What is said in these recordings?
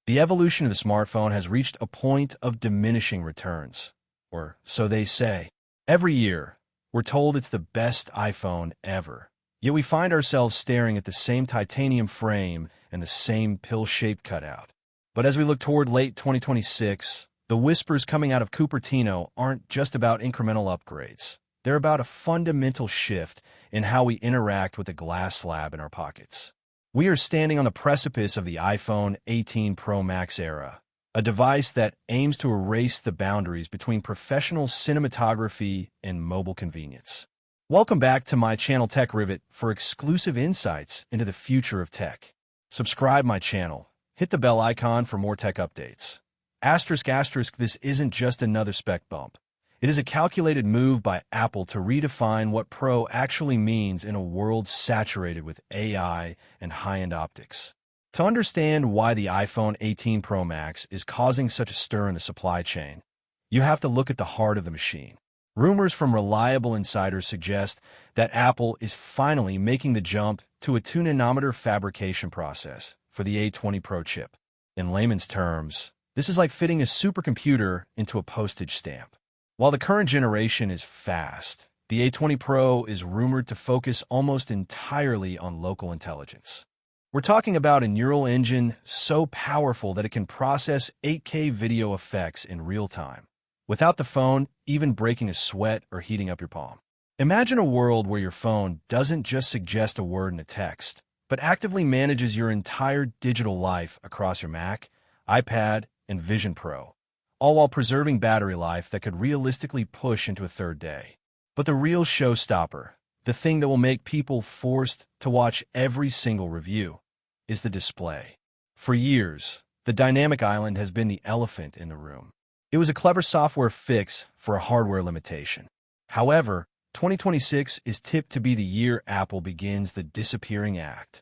The evolution of the smartphone has reached a point of diminishing returns, or so they say. Every year, we're told it's the best iPhone ever, yet we find ourselves staring at the same titanium frame and the same pill-shaped cutout. But as we look toward late 2026, the whispers coming out of Cupertino aren't just about incremental upgrades. They're about a fundamental shift in how we interact with the glass slab in our pockets. We are standing on the precipice of the iPhone 18 Pro Max era, a device that aims to erase the boundaries between professional cinematography and mobile convenience. Welcome back to my channel Tech Rivet for exclusive insights into the future of tech. Subscribe my channel, hit the bell icon for more tech updates. This isn't just another spec bump. It is a calculated move by Apple to redefine what Pro actually means in a world saturated with AI and high-end optics. To understand why the iPhone 18 Pro Max is causing such a stir in the supply chain, you have to look at the heart of the machine. Rumors from reliable insiders suggest that Apple is finally making the jump to a 2nm fabrication process for the A20 Pro chip. In layman's terms, this is like fitting a supercomputer into a postage stamp. While the current generation is fast, the A20 Pro is rumored to focus almost entirely on local intelligence. We're talking about a neural engine so powerful that it can process 8K video effects in real time, without the phone even breaking a sweat or heating up your palm. Imagine a world where your phone doesn't just suggest a word in a text, but actively manages your entire digital life across your Mac, iPad, and Vision Pro, all while preserving battery life that could realistically push into a third day. But the real showstopper, the thing that will make people forced to watch every single review, is the display. For years, the dynamic island has been the elephant in the room. It was a clever software fix for a hardware limitation. However, 2026 is tipped to be the year Apple begins the disappearing act.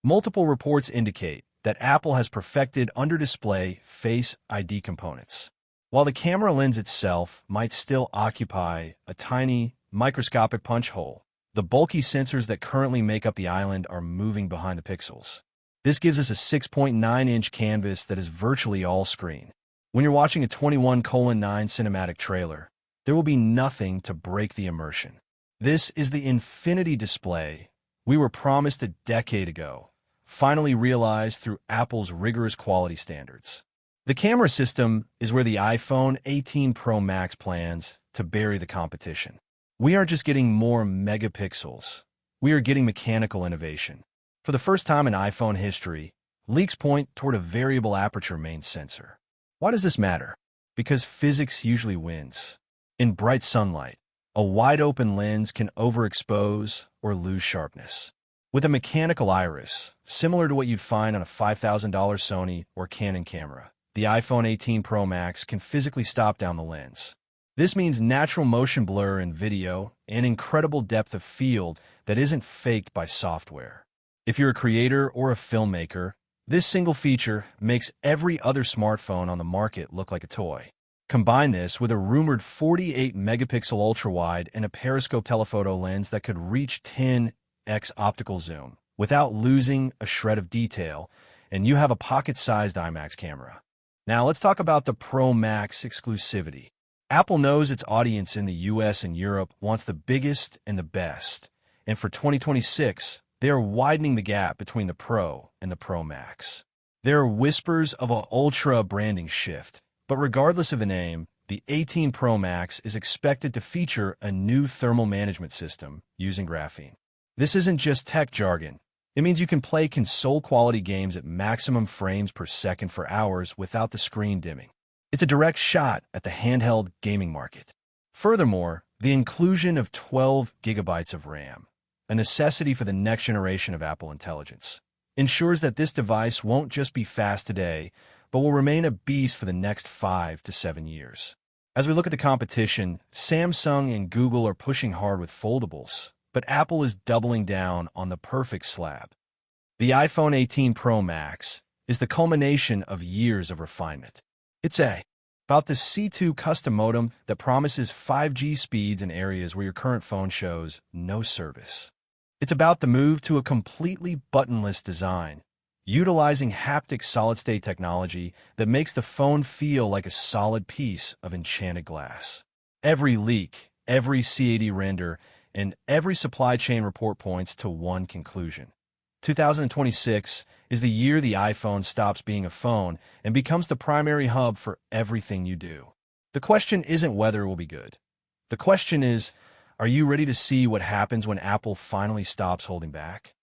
Multiple reports indicate that Apple has perfected under-display Face ID components. While the camera lens itself might still occupy a tiny, microscopic punch hole, the bulky sensors that currently make up the island are moving behind the pixels. This gives us a 6.9-inch canvas that is virtually all screen. When you're watching a 21:9 cinematic trailer, there will be nothing to break the immersion. This is the infinity display we were promised a decade ago, finally realized through Apple's rigorous quality standards. The camera system is where the iPhone 18 Pro Max plans to bury the competition. We aren't just getting more megapixels. We are getting mechanical innovation. For the first time in iPhone history, leaks point toward a variable aperture main sensor. Why does this matter? Because physics usually wins. In bright sunlight, a wide-open lens can overexpose or lose sharpness. With a mechanical iris, similar to what you'd find on a $5,000 Sony or Canon camera, the iPhone 18 Pro Max can physically stop down the lens. This means natural motion blur in video and incredible depth of field that isn't faked by software. If you're a creator or a filmmaker, this single feature makes every other smartphone on the market look like a toy. Combine this with a rumored 48-megapixel ultra-wide and a periscope telephoto lens that could reach 10x optical zoom without losing a shred of detail, and you have a pocket-sized IMAX camera. Now let's talk about the Pro Max exclusivity. Apple knows its audience in the US and Europe wants the biggest and the best, and for 2026, they are widening the gap between the Pro and the Pro Max. There are whispers of an ultra branding shift, but regardless of the name, the 18 Pro Max is expected to feature a new thermal management system using graphene. This isn't just tech jargon. It means you can play console-quality games at maximum frames per second for hours without the screen dimming. It's a direct shot at the handheld gaming market. Furthermore, the inclusion of 12 gigabytes of RAM, a necessity for the next generation of Apple Intelligence, ensures that this device won't just be fast today, but will remain a beast for the next 5 to 7 years. As we look at the competition, Samsung and Google are pushing hard with foldables, but Apple is doubling down on the perfect slab. The iPhone 18 Pro Max is the culmination of years of refinement. It's about the C2 custom modem that promises 5G speeds in areas where your current phone shows no service. It's about the move to a completely buttonless design, utilizing haptic solid-state technology that makes the phone feel like a solid piece of enchanted glass. Every leak, every CAD render, and every supply chain report points to one conclusion. 2026 is the year the iPhone stops being a phone and becomes the primary hub for everything you do. The question isn't whether it will be good. The question is, are you ready to see what happens when Apple finally stops holding back?